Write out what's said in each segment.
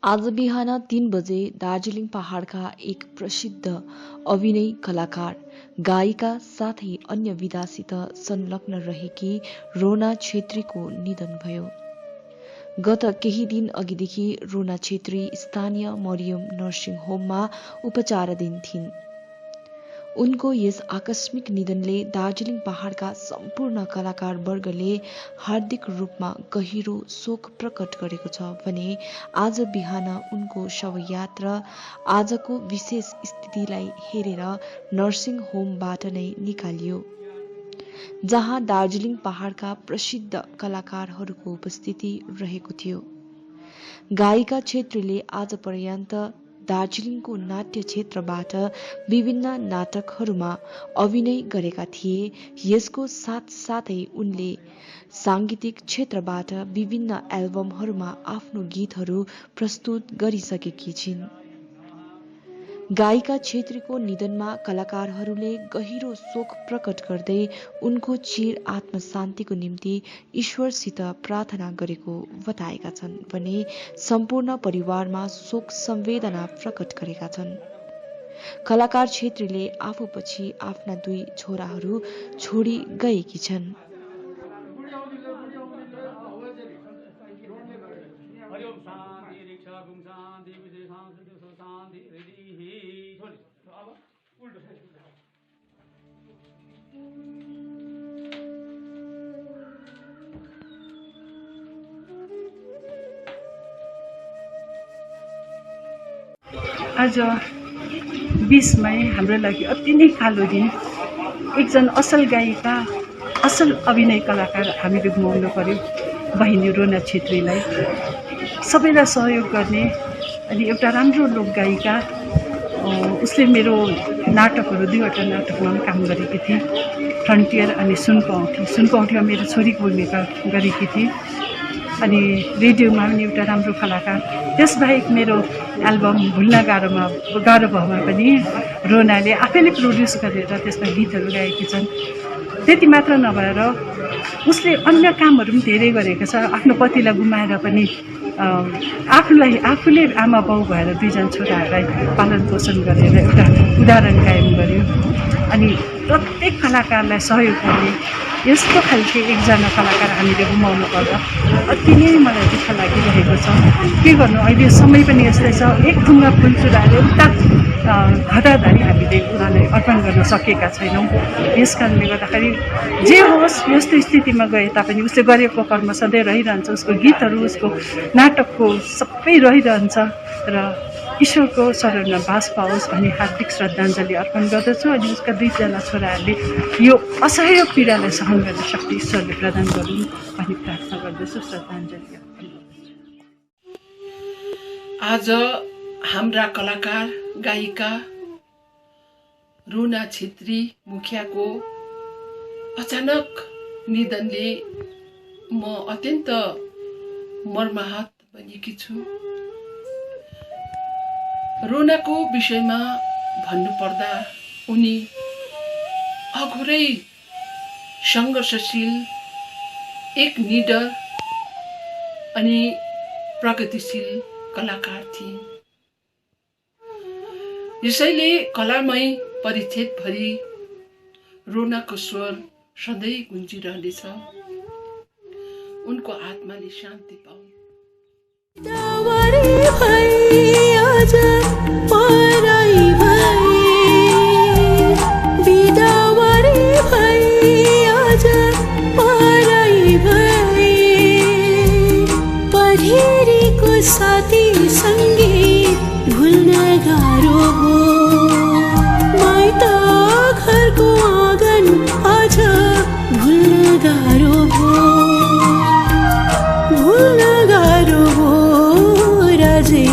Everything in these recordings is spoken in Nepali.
आज बिहान 3 बजे दार्जिलिङ पहाडका एक प्रसिद्ध अभिनय कलाकार, गायिका साथै अन्य विधासित संलग्न रहेकी रोना छेत्रीको निधन भयो। गत केही दिन अघिदेखि रोना छेत्री स्थानीय मरियम नर्सिङ होममा उपचाराधीन थिइन्। उनको यस आकस्मिक निधनले दार्जिलिङ पहाडका सम्पूर्ण कलाकार वर्गले हार्दिक रूपमा गहिरो शोक प्रकट गरेको छ भने आज बिहान उनको शवयात्रा आजको विशेष स्थितिलाई हेरेर नर्सिङ होमबाट नै निकालियो, जहाँ दार्जिलिङ पहाडका प्रसिद्ध कलाकारहरूको उपस्थिति रहेको थियो। गायिका छेत्रीले आज पर्यन्त दार्जिलिङको नाट्य क्षेत्रबाट विभिन्न नाटकहरूमा अभिनय गरेका थिए। यसको साथसाथै उनले साङ्गीतिक क्षेत्रबाट विभिन्न एल्बमहरूमा आफ्नो गीतहरू प्रस्तुत गरिसकेकी छिन्। गायिका छेत्रीको निधनमा कलाकारहरूले गहिरो शोक प्रकट गर्दै उनको चिर आत्म शान्तिको निम्ति ईश्वरसित प्रार्थना गरेको बताएका छन् भने सम्पूर्ण परिवारमा शोक संवेदना प्रकट गरेका छन्। कलाकार छेत्रीले आफूपछि आफ्ना 2 छोराहरू छोडी गएकी छन्। आज 20 मई हाम्रो लागि अति नै कालो दिन। एकजना असल गायिका, असल अभिनय कलाकार हामीले गुमाउनु पर्यो, बहिनी रोना छेत्रीलाई। सबैलाई सहयोग गर्ने अनि एउटा राम्रो लोक गायिका। उसले मेरो नाटकहरू 2वटा नाटकमा पनि काम गरेकी थिए, फ्रन्टियर अनि सुनको औँठीमा मेरो छोरीको भूमिका गरेकी थिए अनि रेडियोमा पनि एउटा राम्रो कलाकार। त्यसबाहेक मेरो एल्बम भुल्न गाह्रो भएमा पनि रोनाले आफैले प्रोड्युस गरेर त्यसमा गीतहरू गाएकी छन्। त्यति मात्र नभएर उसले अन्य कामहरू पनि धेरै गरेको छ। आफ्नो पतिलाई गुमाएर पनि आफूले आमा बाउ भएर 2 जना छोराहरूलाई पालन पोषण गरेर एउटा उदाहरण कायम गर्यो अनि प्रत्येक कलाकारलाई सहयोग गर्ने यस्तो खालको एकजना कलाकार हामीले गुमाउनु पर्दा अति नै मलाई दुःख लागिरहेको छ। के गर्नु, अहिले समय पनि यस्तै छ। एक थुङ्गा फुल चुडाएर एउटा घटाधारी हामीले उनीहरूलाई अर्पण गर्न सकेका छैनौँ। यस कारणले गर्दाखेरि जे होस्, यस्तो स्थितिमा गए तापनि उसले गरेको कर्म सधैँ रहिरहन्छ। उसको गीतहरू, उसको नाटकको सबै रहिरहन्छ र ईश्वरको शरणमा बास पाओस् भन्ने हार्दिक श्रद्धाञ्जली अर्पण गर्दछु। अनि उसका 2 जना छोराहरूले यो असह्य पीडालाई सहन गर्न शक्ति ईश्वरले प्रदान गरून् भन्ने प्रार्थना गर्दछु, श्रद्धाञ्जली अर्पण गर्दछु। आज हाम्रा कलाकार, गायिका रोना छेत्री मुखियाको अचानक निधनले म अत्यन्त मर्माहत बनेकी छु। रोनाको विषयमा भन्नुपर्दा उनी अघोरै सङ्घर्षशील, एक निडर अनि प्रगतिशील कलाकार थिए। यसैले कलामय परिच्छेदभरि रोनाको स्वर सधैँ गुन्जिरहनेछ। उनको आत्माले शान्ति पाउन्। साथी संगीत भुल्न गाह्रो हो, माइता घरको आँगन आज भुल्न गाह्रो हो, भुल्न गाह्रो हो, राजे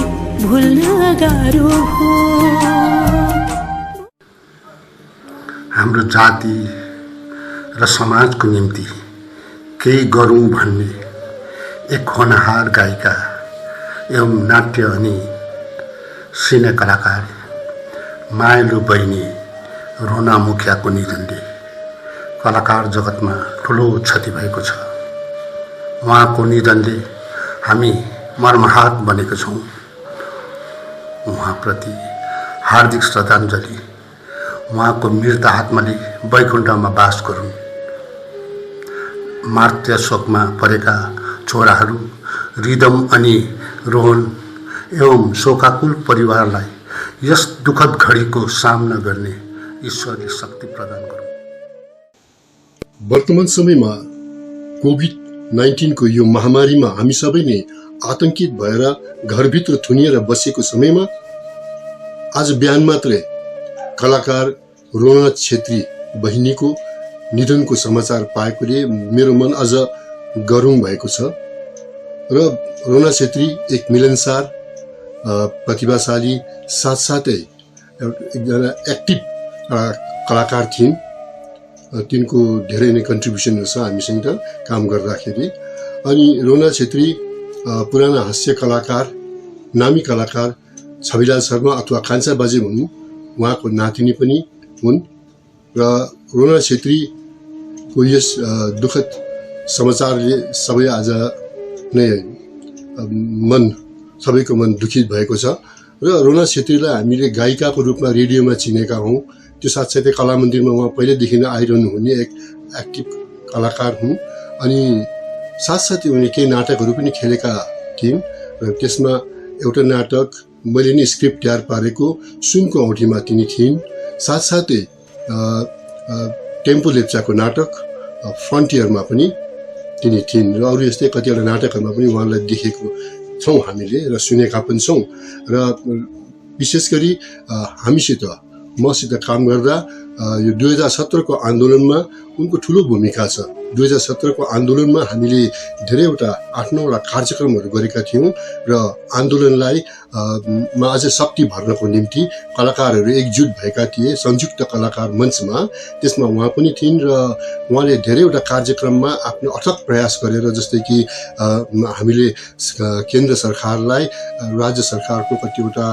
भुल्न गाह्रो हो। हाम्रो जाति र समाजको निम्ति केही गरौँ भन्ने एक होनहार गायिका एवं नाट्य अनि सिने कलाकार मायालु बहिनी रोना मुखियाको निधनले कलाकार जगतमा ठुलो क्षति भएको छ। उहाँको निधनले हामी मर्माहत बनेका छौँ। उहाँप्रति हार्दिक श्रद्धाञ्जली। उहाँको मृत आत्माले वैकुण्ठमा बास गरून्। मृत्यु शोकमा परेका छोराहरू रिदम अनि रोहन एवं शोकाकुल परिवारलाई यस दुःखद घडीको सामना गर्ने ईश्वरले शक्ति प्रदान गरून्। वर्तमान समयमा कोभिड-19 को यो महामारीमा हामी सबै नै आतंकित भएर घरभित्र थुनिएर बसेको समयमा आज बिहान मात्रै कलाकार रोना छेत्री बहिनीको निधनको समाचार पाएकोले मेरो मन अझ गरुङ भएको छ र रोना छेत्री एक मिलनसार प्रतिभाशाली साथसाथै एकजना एक्टिभ कलाकार थिइन्। तिनको धेरै नै कन्ट्रिब्युसनहरू छ हामीसँग काम गर्दाखेरि। अनि रोना छेत्री पुराना हास्य कलाकार, नामी कलाकार छविलाल शर्मा अथवा कान्छा बाजे भनौँ, उहाँको नातिनी पनि हुन्। र रोना छेत्रीको यस दुःखद समाचारले सबै आज नै सबैको मन दुखित भएको छ। र रोना छेत्रीलाई हामीले गायिकाको रूपमा रेडियोमा चिनेका हौँ। त्यो साथसाथै कला मन्दिरमा उहाँ पहिलेदेखि नै आइरहनु हुने एक एक्टिभ कलाकार हुन्। अनि साथसाथै उनले केही नाटकहरू पनि खेलेका थिइन् र त्यसमा एउटा नाटक मैले नै स्क्रिप्ट तयार पारेको सुनको औँठीमा तिनी थिइन्। साथसाथै टेम्पो लेप्चाको नाटक फ्रन्टियरमा पनि तिनी थिइन् र अरू यस्तै कतिवटा नाटकहरूमा पनि उहाँलाई देखेको छौँ हामीले र सुनेका पनि छौँ। र विशेष गरी मसित काम गर्दा यो 2017 को आन्दोलनमा उनको ठुलो भूमिका छ। 2017 को आन्दोलनमा हामीले धेरैवटा 8-9 कार्यक्रमहरू गरेका थियौँ र आन्दोलनलाई अझ शक्ति भर्नको निम्ति कलाकारहरू एकजुट भएका थिए संयुक्त कलाकार मञ्चमा। त्यसमा उहाँ पनि थिइन् र उहाँले धेरैवटा कार्यक्रममा आफ्नो अथक प्रयास गरेर, जस्तै कि हामीले केन्द्र सरकारलाई राज्य सरकारको कतिवटा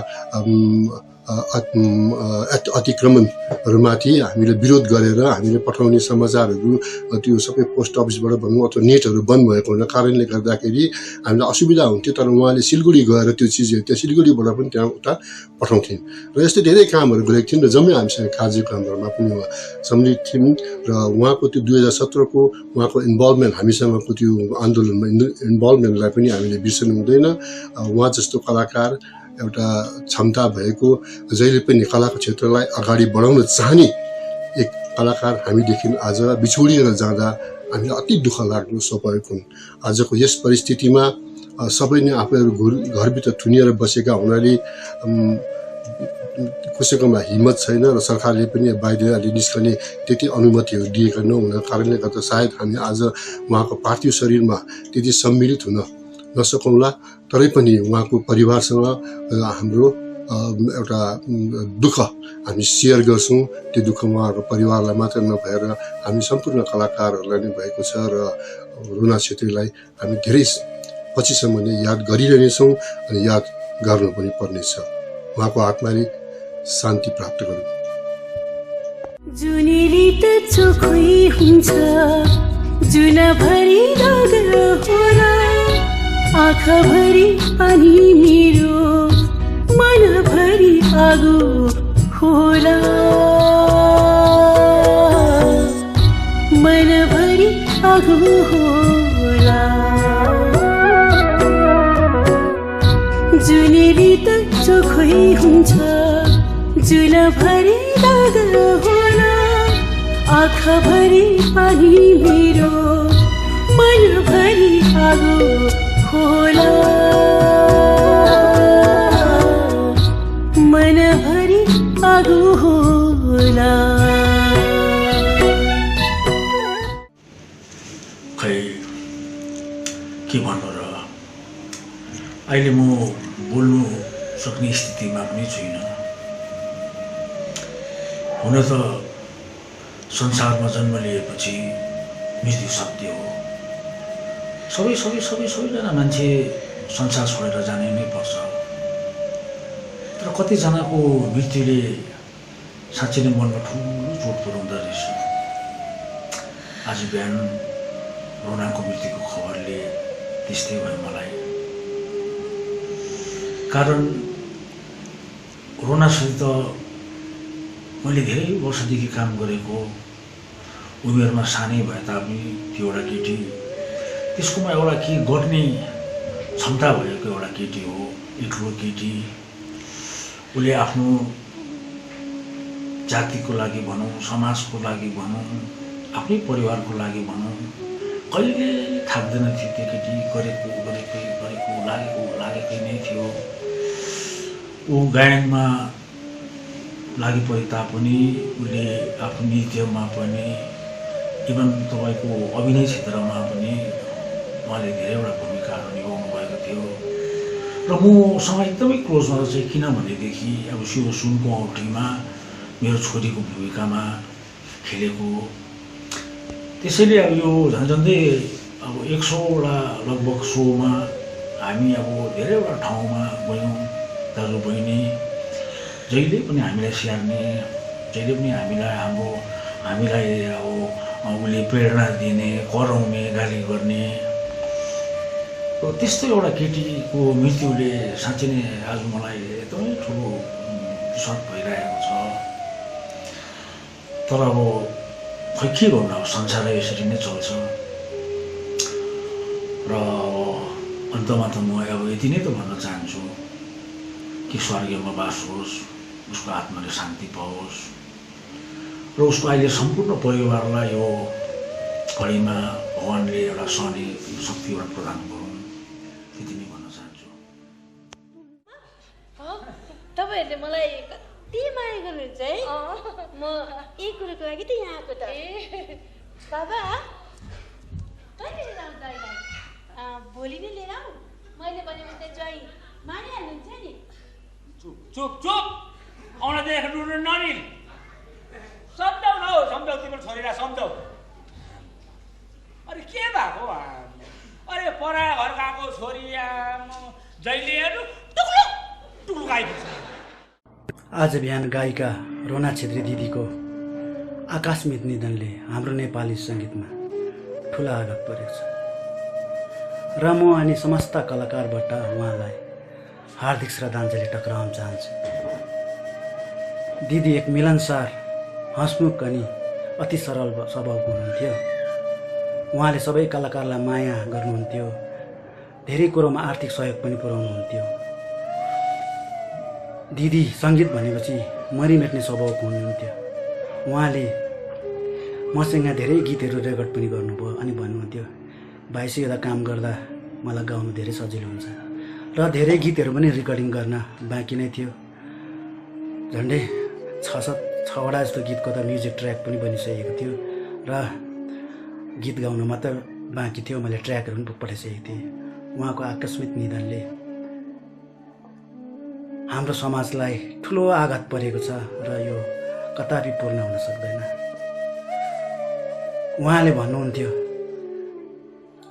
अतिक्रमणहरूमाथि हामीले विरोध गरेर हामीले पठाउने समाचारहरू त्यो सबै पोस्ट अफिसबाट भनौँ अथवा नेटहरू बन्द भएको हुन कारणले गर्दाखेरि हामीलाई असुविधा हुन्थ्यो। तर उहाँले सिलगढी गएर त्यो चिजहरू त्यहाँ सिलगढीबाट पनि त्यहाँ उता पठाउँथिन् र यस्तै धेरै कामहरू गरेको थिइन् र जम्मै हामीसँग कार्यक्रमहरूमा पनि उहाँ सम्मिलित थिइन्। र उहाँको त्यो 2017 को उहाँको इन्भल्भमेन्ट हामीसँगको त्यो आन्दोलनमा इन्भल्भमेन्टलाई पनि हामीले बिर्सनु हुँदैन। उहाँ जस्तो कलाकार एउटा क्षमता भएको, जहिले पनि कलाको क्षेत्रलाई अगाडि बढाउन चाहने एक कलाकार हामीदेखि आज बिछोडिएर जाँदा हामीलाई अति दुःख लाग्नु स्वाभाविक हुन्। आजको यस परिस्थितिमा सबै नै आफूहरू घरभित्र थुनिएर बसेका हुनाले कसैकोमा हिम्मत छैन र सरकारले पनि बाहिर अलि निस्कने त्यति अनुमतिहरू दिएका नहुन कारणले गर्दा सायद हामी आज उहाँको पार्थिव शरीरमा त्यति सम्मिलित हुन नसकौँला। तरै पनि उहाँको परिवारसँग हाम्रो एउटा दुःख हामी सेयर गर्छौँ। त्यो दुःख उहाँहरूको परिवारलाई मात्र नभएर हामी सम्पूर्ण कलाकारहरूलाई नै भएको छ र रोना छेत्रीलाई हामी धेरै पछिसम्म नै याद गरिरहनेछौँ अनि याद गर्नु पनि पर्नेछ। उहाँको आत्माले शान्ति प्राप्त गरौँ। जुनेली त चोखै हुन्छ, जुनभरि रगत होला, आँखाभरि पानी मेरो, मनभरि आगो होला, मनभरि आगो होला। जुनेली त चोखै हुन्छ, जुनभरि रगत होला, आँखाभरि पानी मेरो, मनभरि आगो होला, मनभरि आगो होला। खै के भन्नु र, अहिले म बोल्नु सक्ने स्थितिमा पनि छुइनँ। हुन त संसारमा जन्म लिएपछि मृत्यु सत्य हो। सबैजना मान्छे संसार छोडेर जानै नै पर्छ। तर कतिजनाको मृत्युले साँच्चै नै मनमा ठुलो चोट पुर्याउँदो रहेछ। आज बिहान रोनाको मृत्युको खबरले त्यस्तै भयो मलाई। कारण रोनासित मैले धेरै वर्षदेखि काम गरेको, उमेरमा सानै भए तापनि त्यो एउटा केटी, त्यसकोमा एउटा के गर्ने क्षमता भएको एउटा केटी हो, एक ठुलो केटी। उसले आफ्नो जातिको लागि भनौँ, समाजको लागि भनौँ, आफ्नै परिवारको लागि भनौँ, कहिले थाक्दैन थियो त्यो केटी। गरेको लागेकै नै थियो। ऊ गायनमा लागि परे तापनि उसले आफ्नो नृत्यमा पनि, इभन तपाईँको अभिनय क्षेत्रमा पनि उहाँले धेरैवटा भूमिकाहरू निभाउनु भएको थियो। र मसँग एकदमै क्लोजमा चाहिँ किनभनेदेखि अब शिव सुनको औँठीमा मेरो छोरीको भूमिकामा खेलेको। त्यसैले अब यो झन्झन्डै अब 100वटा लगभग सोमा हामी अब धेरैवटा ठाउँमा गयौँ। दाजु बहिनी जहिले पनि हामीलाई स्याहार्ने, जहिले पनि हामीलाई अब उसले प्रेरणा दिने, कराउने, गाली गर्ने। र त्यस्तो एउटा केटीको मृत्युले साँच्चै नै आज मलाई एकदमै ठुलो दुःख भइरहेको छ। तर अब खै के गर्नु, अब संसार यसरी नै चल्छ। र अन्तमा त म अब यति नै त भन्न चाहन्छु कि स्वर्गीयमा बास होस्, उसको आत्माले शान्ति पाओस् र उसको अहिले सम्पूर्ण परिवारलाई यो घडीमा भगवानले एउटा सहने शक्ति एउटा प्रदान गरौँ, त्यति नै भन्न चाहन्छु। तपाईँहरूले मलाई कति माया गर्नुहुन्छ है। म एक कुरोको लागि त यहाँ आएको त। बाबा कहिले लिएर आऊ ज्वाइँलाई? भोलि नै लिएर आऊ। मैले भने त ज्वाइँ मानिहाल्नुहुन्छ नि। चुप आउन देखेर रुनु नमिल। सम्झाउ न हौ, सम्झाउ तिम्रो छोरीलाई सम्झाउ। अरे के भएको? अरे पराया घर गएको छोरी जहिले हेर्नु टुक्लुक आइपुग्छ। आज बिहान गायिका रोना छेत्री दिदीको आकस्मिक निधनले हाम्रो नेपाली सङ्गीतमा ठुला आघात परेको छ र म अनि समस्त कलाकारबाट उहाँलाई हार्दिक श्रद्धाञ्जली टक्राउन चाहन्छु। दिदी एक मिलनसार, हँसमुख अनि अति सरल स्वभावको हुनुहुन्थ्यो। उहाँले सबै कलाकारलाई माया गर्नुहुन्थ्यो, धेरै कुरोमा आर्थिक सहयोग पनि पुर्याउनुहुन्थ्यो। दिदी सङ्गीत भनेपछि मरिमेट्ने स्वभावको हुनुहुन्थ्यो। उहाँले मसँग धेरै गीतहरू रेकर्ड पनि गर्नुभयो अनि भन्नुहुन्थ्यो, भाइसित काम गर्दा मलाई गाउनु धेरै सजिलो हुन्छ। र धेरै गीतहरू पनि रेकर्डिङ गर्न बाँकी नै थियो। झन्डै 6-7वटा जस्तो गीतको त म्युजिक ट्र्याक पनि बनिसकेको थियो र गीत गाउन मात्र बाँकी थियो। मैले ट्र्याकहरू पनि पठाइसकेको थिएँ। उहाँको आकस्मिक निधनले हाम्रो समाजलाई ठुलो आघात परेको छ र यो कदापि पूर्ण हुन सक्दैन। उहाँले भन्नुहुन्थ्यो,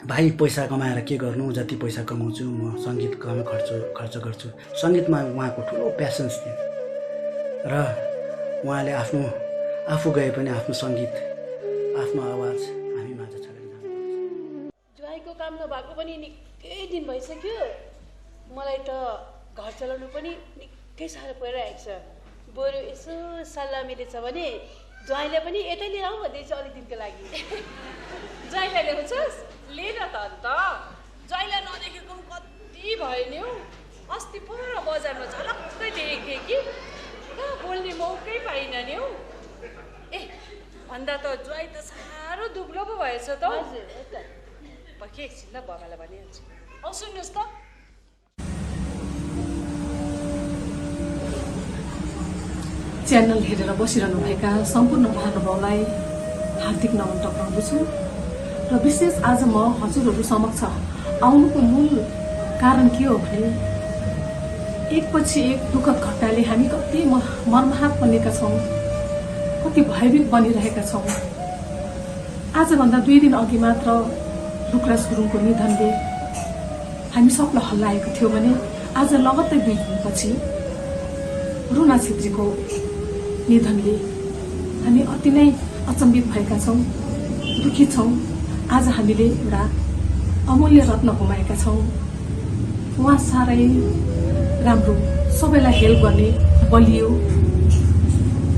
भाइ पैसा कमाएर के गर्नु, जति पैसा कमाउँछु म सङ्गीतमा खर्च गर्छु। सङ्गीतमा उहाँको ठुलो प्यासन्स थियो र उहाँले आफू गए पनि आफ्नो सङ्गीत, आफ्नो आवाज हामी माझ छाडेर जानु। ज्वाइँको काम नभएको पनि निकै दिन भइसक्यो। मलाई त घर चलाउनु पनि निकै साह्रो परिरहेको छ। बरु यसो सल्लाह मिलेछ भने ज्वाइँलाई पनि यतै लिएर आऊ भन्दैछु अलिक दिनको लागि। ज्वाइँलाई ल्याउँछस्? लिएर त अन्त ज्वाइँलाई नदेखेको कति भयो नि हौ। अस्ति पर बजारमा झलक्कै देखेँ कि कहाँ बोल्ने मौकै पाइनँ नि हौ। ए भन्दा त ज्वाइँ त साह्रो दुब्लो पो भएछ त हौ। के एकछिन ल बाबालाई भनिहाल्छु। औ सुन्नुहोस् त, च्यानल हेरेर बसिरहनुभएका सम्पूर्ण महानुभावलाई हार्दिक नमन टक्राउँदछु र विशेष आज म हजुरहरू समक्ष आउनुको मूल कारण के हो भने एकपछि एक दुःखद घटनाले हामी कति मर्माहत बनेका छौँ, कति भयभीत बनिरहेका छौँ। आजभन्दा 2 दिन अघि मात्र रुखराज गुरुङको निधनले हामी सबलाई हल्लाएको थियो भने आज लगत्तै 2 दिनपछि रोना छेत्रीको निधनले हामी अति नै अचम्बित भएका छौँ, दुखी छौँ। आज हामीले एउटा अमूल्य रत्न गुमाएका छौँ। उहाँ साह्रै राम्रो, सबैलाई हेल्प गर्ने बलियो,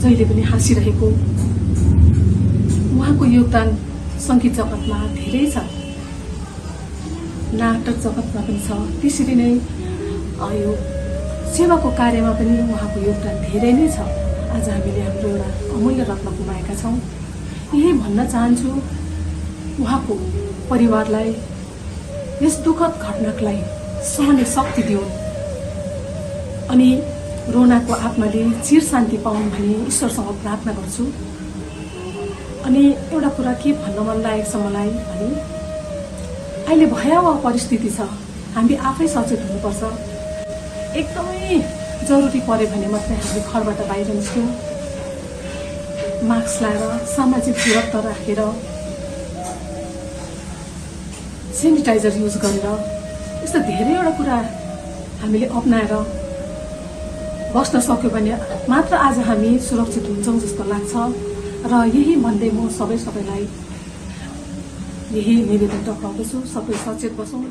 जहिले पनि हाँसिरहेको। उहाँको योगदान सङ्गीत जगतमा धेरै छ, नाटक जगतमा पनि छ। त्यसरी नै यो सेवाको कार्यमा पनि उहाँको योगदान धेरै नै छ। आज हामीले हाम्रो एउटा अमूल्य रत्न गुमाएका छौँ। यही भन्न चाहन्छु, उहाँको परिवारलाई यस दुःखद घटनालाई सहने शक्ति दिउन् अनि रोनाको आत्माले चिर शान्ति पाउन् भनी ईश्वरसँग प्रार्थना गर्छु। अनि एउटा कुरा के भन्न मन लागेको छ मलाई भने, अहिले भयावह परिस्थिति छ, हामी आफै सचेत हुनुपर्छ। एकदमै जरुरी पऱ्यो भने मात्रै हामी घरबाट बाहिर निस्क्यौँ, मास्क लगाएर, सामाजिक दूरत्व राखेर, सेनिटाइजर युज गरेर, यस्तो धेरैवटा कुरा हामीले अपनाएर बस्न सक्यो भने मात्र आज हामी सुरक्षित हुन्छौँ जस्तो लाग्छ। र यही भन्दै म सबैलाई यही निवेदन टक्राउँदैछु, सबै सचेत बसौँ,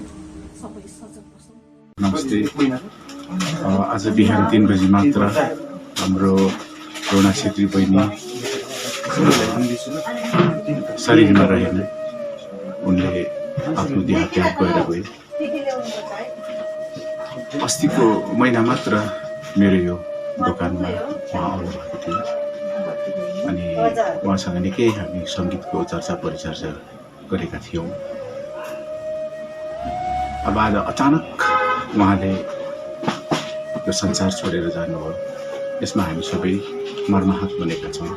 सबै सजग बसौँ। नमस्ते। आज बिहान 3 बजी मात्र हाम्रो रोना छेत्री बहिनी शरीरमा रहेन, उनले आफ्नो देह त्याग गरेर गए। अस्तिको महिना मात्र मेरो यो दोकानमा उहाँ आउनुभएको थियो अनि उहाँसँग निकै हामी सङ्गीतको चर्चा परिचर्चा गरेका थियौँ। अब आज अचानक उहाँले यो संसार छोडेर जानुभयो। यसमा हामी सबै मर्माहत बनेका छौँ,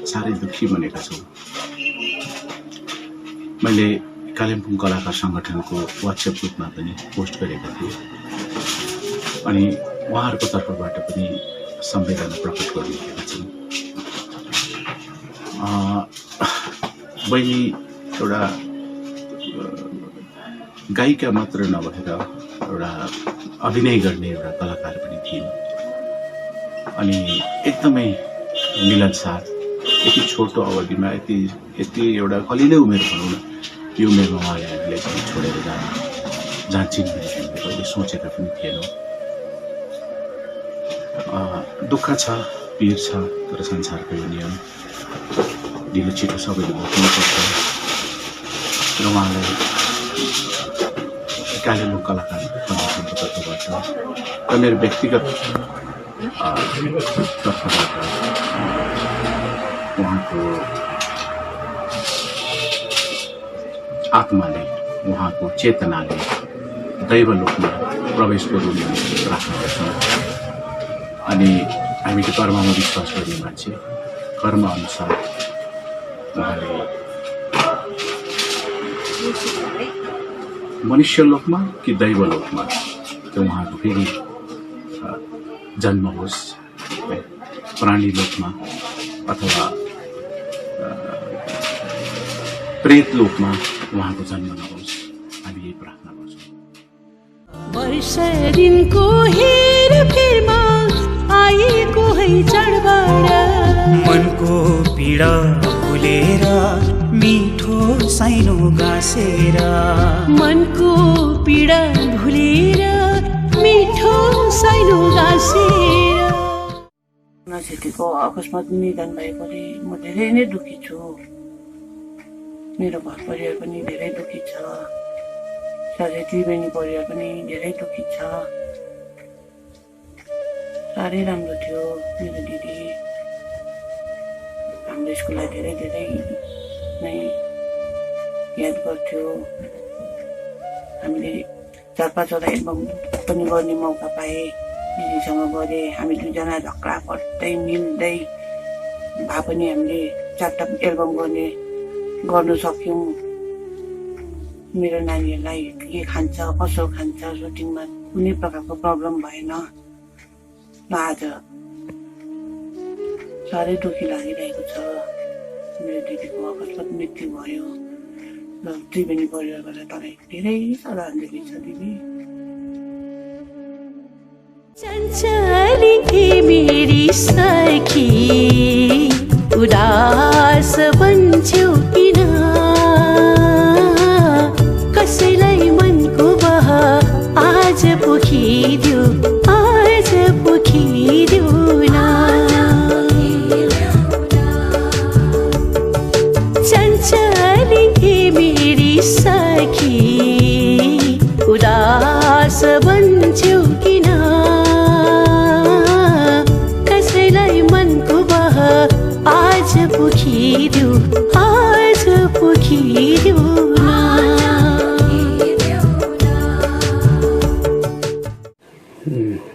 साह्रै दुःखी बनेका छौँ। मैले कालिम्पोङ कलाकार सङ्गठनको वाट्सएप ग्रुपमा पनि पोस्ट गरेका थिएँ अनि उहाँहरूको तर्फबाट पनि संवेदना प्रकट गर्नुभएका छन्। बहिनी एउटा गायिका मात्र नभएर एउटा अभिनय गर्ने एउटा कलाकार पनि थिइन् अनि एकदमै मिलनसार। यति छोटो अवधिमा यति एउटा कलिलै उमेर भनौँ न, यो उमेरमा उहाँले हामीलाई पनि छोडेर जान्छन् भने हामीले कहिले सोचेका पनि थिएनौँ। दुःख छ, पीर छ, तर संसारको यो नियम ढिलो छिटो सबैले भोग्नुपर्छ र उहाँलाई कालिम्पोङ कलाकार सङ्गठनको तर्फबाट र मेरो व्यक्तिगत तर्फबाट उहाँको आत्माले, उहाँको चेतनाले दैवलोकमा प्रवेश गरून् भन्ने प्रार्थना गर्छौँ। अनि हामी त कर्ममा विश्वास गर्ने मान्छे, कर्म अनुसार उहाँले मनुष्यलोकमा कि दैवलोकमा त्यो उहाँको फेरि जन्म होस्, प्राणी लोकमा अथवा प्रेत लोकमा उहाँको जन्म नहोस्, हामी यही प्रार्थना गर्छौँ। वर्ष दिनको हेरफेरमा आएको है चढबाट, मनको पीडा भुलेर मिठो साइनो गाँसेर, मनको पीडा भुलेर मिठो साइनो गाँसेर। रोना छेत्रीको अकस्मात निधन भएपछि म धेरै नै दुःखी छु। मेरो घर परिवार पनि धेरै दुःखी छ, साथै त्रिवेणी परिवार पनि धेरै दुःखी छ। साह्रै राम्रो थियो मेरो दिदी, हाम्रो स्कुललाई धेरै धेरै नै याद गर्थ्यो। हामीले 4-5 वटा एल्बम पनि गर्ने मौका पाएँ, दिदीसँग गरेँ। हामी दुईजना झगडा पर्दै मिल्दै भए पनि हामीले 4टा एल्बम गर्नु सक्यौँ। मेरो नानीहरूलाई के खान्छ, कसो खान्छ, सुटिङमा कुनै प्रकारको प्रब्लम भएन। र आज साह्रै दुःखी लागिरहेको छ। मेरो दिदीको अकस्मात मृत्यु भयो र त्रिवेणी परिवारबाट तपाईँ धेरै श्रद्धाञ्जली छ दिदी। चञ्चली मेरी सखी उदास बन्छौ किन, कसैलाई मनको बह आज पोखिदियो, आज पोखिदियो।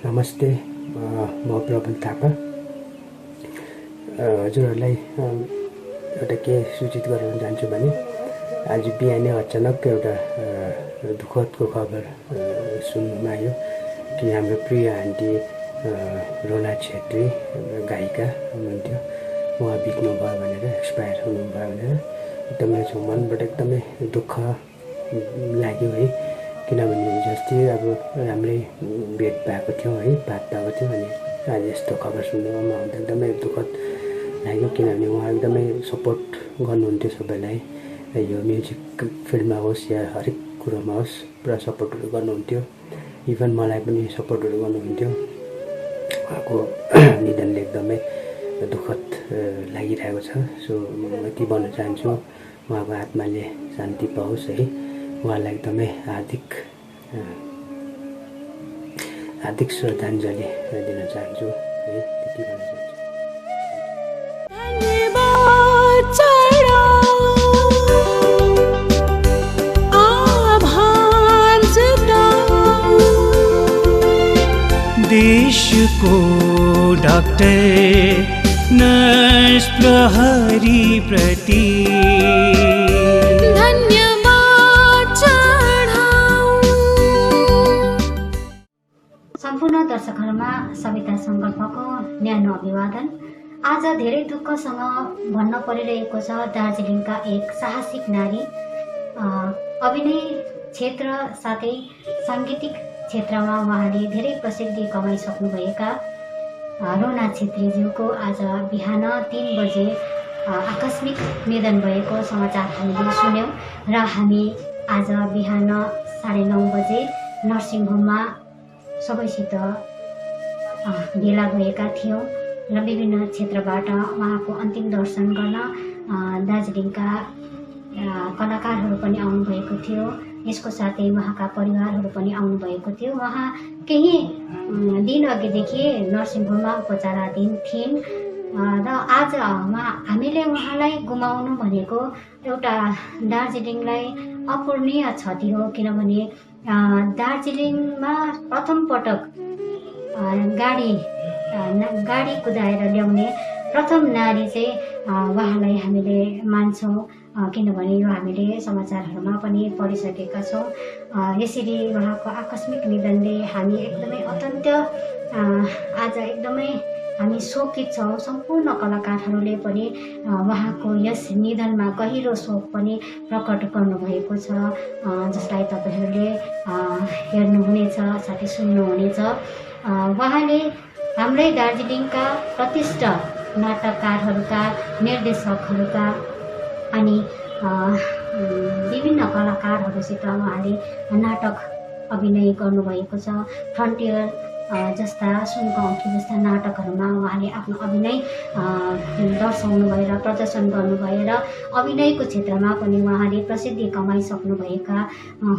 नमस्ते, म प्रबल थापा। हजुरहरूलाई एउटा के सूचित गराउन चाहन्छु भने आज बिहानै अचानक एउटा दुःखदको खबर सुन्नुमा आयो कि हाम्रो प्रिय आन्टी रोना छेत्री गायिका हुनुहुन्थ्यो, उहाँ बित्नुभयो भनेर, एक्सपायर हुनुभयो भनेर एकदमै मनबाट एकदमै दुःख लाग्यो है। किनभने हिजोअस्ति अब राम्रै भेट भएको थियो है, बात भएको थियो, अनि आज यस्तो खबर सुन्नुमा आउँदा एकदमै दुःखद लाग्यो। किनभने उहाँ एकदमै सपोर्ट गर्नुहुन्थ्यो सबैलाई, यो म्युजिक फिल्डमा होस् या हरेक कुरोमा होस्, पुरा सपोर्टहरू गर्नुहुन्थ्यो। इभन मलाई पनि सपोर्टहरू गर्नुहुन्थ्यो। उहाँको निधनले एकदमै दुःखद लागिरहेको छ। सो म यति भन्न चाहन्छु, उहाँको आत्माले शान्ति पाओस् है। उहाँलाई एकदमै हार्दिक श्रद्धाञ्जली दिन चाहन्छु है, त्यति भन्न चाहन्छु। देशको डाक्टर नर्स प्रहरी प्रति सम्पूर्ण दर्शकहरूमा सविता सङ्कल्पको न्यानो अभिवादन। आज धेरै दुःखसँग भन्न परिरहेको छ दार्जिलिङका एक साहसिक नारी, अभिनय क्षेत्र साथै साङ्गीतिक क्षेत्रमा उहाँले धेरै प्रसिद्धि कमाइसक्नुभएका रोना छेत्रीज्यूको आज बिहान 3 बजे आकस्मिक निधन भएको समाचार हामीले सुन्यौँ र हामी आज बिहान 9:30 बजे नर्सिङ होममा सबैसित भेला भएका थियौँ र विभिन्न क्षेत्रबाट उहाँको अन्तिम दर्शन गर्न दार्जिलिङका कलाकारहरू पनि आउनुभएको थियो। यसको साथै उहाँका परिवारहरू पनि आउनुभएको थियो। उहाँ केही दिन अघिदेखि नर्सिङ होममा उपचाराधीन थिइन् र आज हामीले उहाँलाई गुमाउनु भनेको एउटा दार्जिलिङलाई अपूर्णीय क्षति हो। किनभने दार्जिलिङमा प्रथम पटक गाडी कुदाएर ल्याउने प्रथम नारी चाहिँ उहाँलाई हामीले मान्छौँ। किनभने यो हामीले समाचारहरूमा पनि पढिसकेका छौँ। यसरी उहाँको आकस्मिक निधनले हामी एकदमै अत्यन्त आज एकदमै हामी शोकित छौँ। सम्पूर्ण कलाकारहरूले पनि उहाँको यस निधनमा गहिरो शोक पनि प्रकट गर्नुभएको छ, जसलाई तपाईँहरूले हेर्नुहुनेछ साथै सुन्नुहुनेछ। उहाँले हाम्रै दार्जिलिङका प्रतिष्ठित नाटककारहरूका, निर्देशकहरूका अनि विभिन्न कलाकारहरूसित उहाँले नाटक अभिनय गर्नुभएको छ। फ्रन्टियर जस्ता सुनको औँठी जस्ता नाटकहरूमा उहाँले आफ्नो अभिनय दर्शाउनु भएर प्रदर्शन गर्नुभयो र अभिनयको क्षेत्रमा पनि उहाँले प्रसिद्धि कमाइसक्नुभएका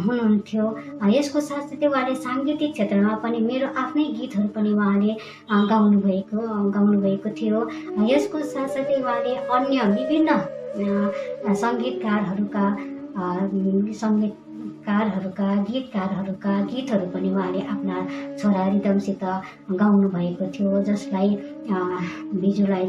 हुनुहुन्थ्यो। यसको साथसाथै उहाँले साङ्गीतिक क्षेत्रमा पनि मेरो आफ्नै गीतहरू पनि उहाँले गाउनुभएको थियो। यसको साथसाथै उहाँले अन्य विभिन्न सङ्गीतकारहरूका गीतकारहरूका गीतहरू पनि उहाँले आफ्ना छोरा रिदमसित गाउनु भएको थियो, जसलाई भिजुअलाइ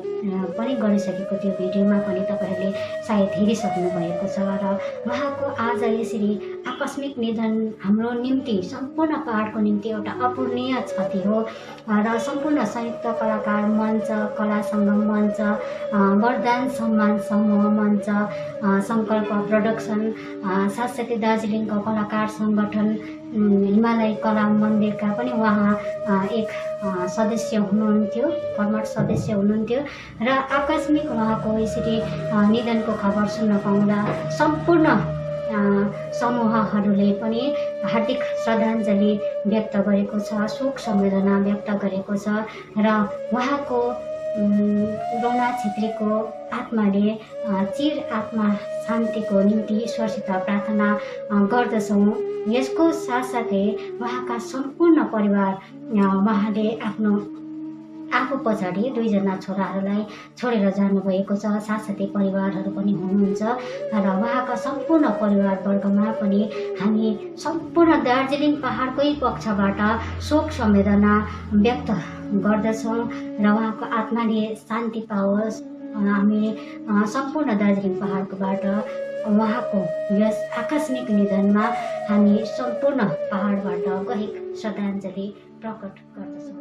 पनि गरिसकेको थियो। भिडियोमा पनि तपाईँहरूले सायद हेरिसक्नु भएको छ। र उहाँको आज यसरी आकस्मिक निधन हाम्रो निम्ति, सम्पूर्ण पहाडको निम्ति एउटा अपूर्णीय क्षति हो र सम्पूर्ण संयुक्त कलाकार मञ्च, कला सङ्गम मञ्च, वरदान सम्मान समूह मञ्च, सङ्कल्प प्रोडक्सन, साथसाथै दार्जिलिङको कलाकार सङ्गठन हिमालय कला मन्दिरका पनि उहाँ एक सदस्य हुनुहुन्थ्यो, कर्मठ सदस्य हुनुहुन्थ्यो र आकस्मिक उहाँको यसरी निधनको खबर सुन्न पाउँदा सम्पूर्ण समूहहरूले पनि हार्दिक श्रद्धाञ्जली व्यक्त गरेको छ, शोक संवेदना व्यक्त गरेको छ र उहाँको रोना छेत्रीको आत्माले चिर आत्मा शान्तिको निम्ति ईश्वरसित प्रार्थना गर्दछौँ। यसको साथसाथै उहाँका सम्पूर्ण परिवार, उहाँले आफ्नो आफू पछाडि 2 जना छोराहरूलाई छोडेर जानुभएको छ। साथसाथै परिवारहरू पनि हुनुहुन्छ र उहाँका सम्पूर्ण परिवारवर्गमा पनि हामी सम्पूर्ण दार्जिलिङ पहाडकै पक्षबाट शोक संवेदना व्यक्त गर्दछौँ र उहाँको आत्माले शान्ति पाओस्। हामी सम्पूर्ण दार्जिलिङ पहाडकोबाट उहाँको यस आकस्मिक निधनमा हामी सम्पूर्ण पहाडबाट गहिरो श्रद्धाञ्जली प्रकट गर्दछौँ।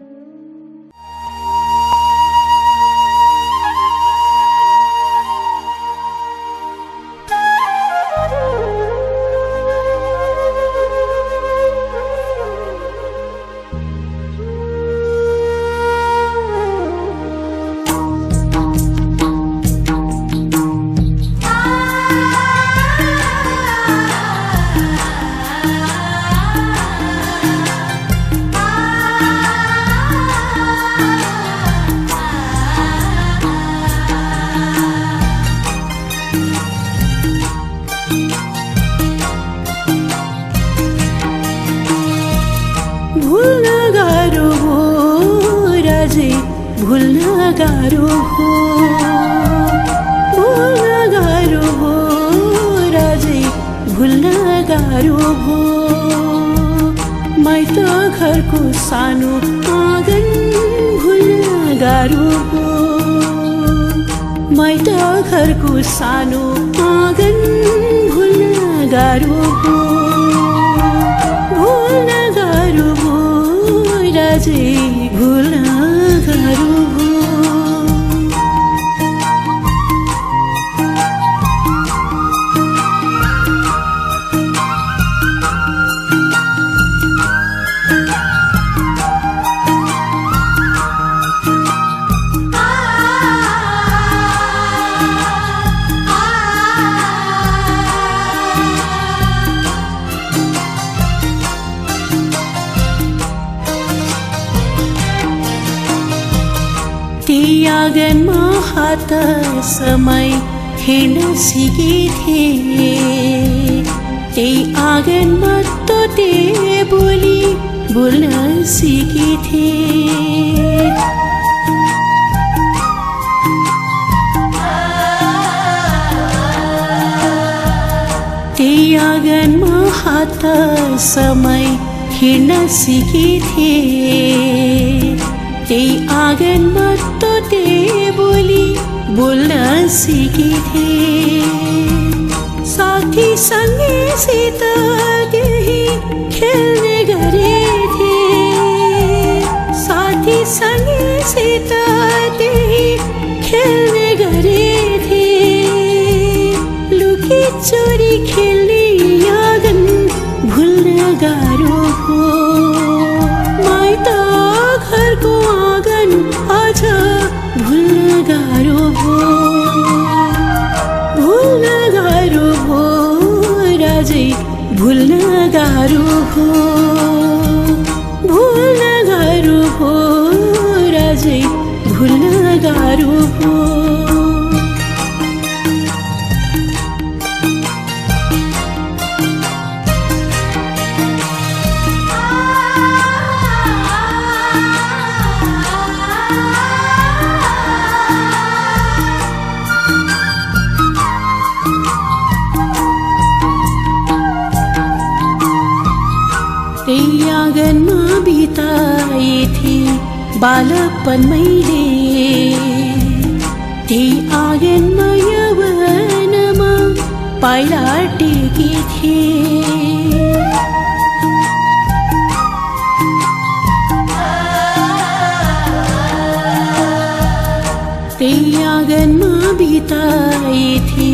भुल्न गाह्रो हो, भुल्न गाह्रो हो राजै, भुल्न गाह्रो हो। माइत घरको सानो आँगन भुल्न गाह्रो हो, माइत घरको सानो आँगन भुल्न गाह्रो हो, भुल्न गाह्रो हो राजै, भुल्न गाह्रो हो। आँगनमा हात समय हिँड्न सिकेथे, त्यही आँगनमा तोते बोली बोल्न सिकेथे। त्यही आँगनमा हात समय हिँड्न सिकेथे, त्यही आँगनमा तोते बोली बोल्न सिकेथे। साथी सँगैसित त्यही खेल्ने गरेथे, साथी सँगैसित त्यही खेल्ने गरेथे। लुकी चोरी खेल्ने आँगन भुल्न गाह्रो हो, माइत घरको आँगन आज भुल्न गाह्रो हो, भुल्न गाह्रो हो राजै, भुल्न गाह्रो हो, भुल्न गाह्रो हो राजै, भुल्न गाह्रो हो। त्यही आँगनमा बिताएथे बालपन मैले, त्यही आँगनमा यौवनमा पाइला टेकेथे। त्यही आँगनमा बिताएथे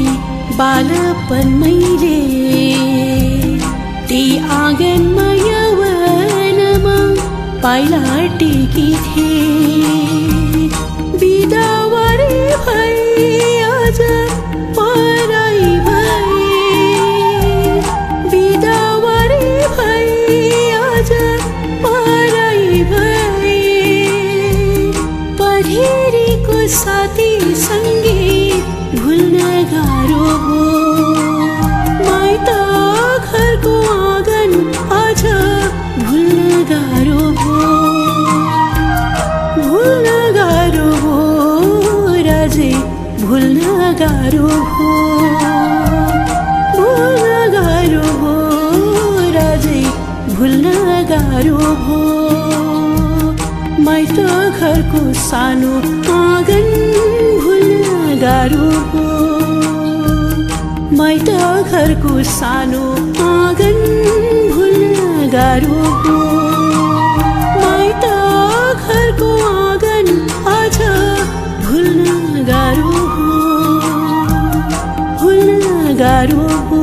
बालपन मैले, त्यही आँगनमा यौवनमा पाइला टेकेथे। बिदावारी भए आज पराई भए, बिदावारी भए आज पराई भए। पढेरीको साथी सँगै भुल्न गाह्रो हो, माइत घरको आँगन आज भुल्न गाह्रो हो, भुल्न गाह्रो हो राजै भुल्न गाह्रो हो माइत घरको सानो आँगन भुल्न गाह्रो हो माइत घरको सानो आँगन भुल्न गाह्रो हो माइत घरको आँगन आज भुल्न गाह्रो हो भुल्न गाह्रो हो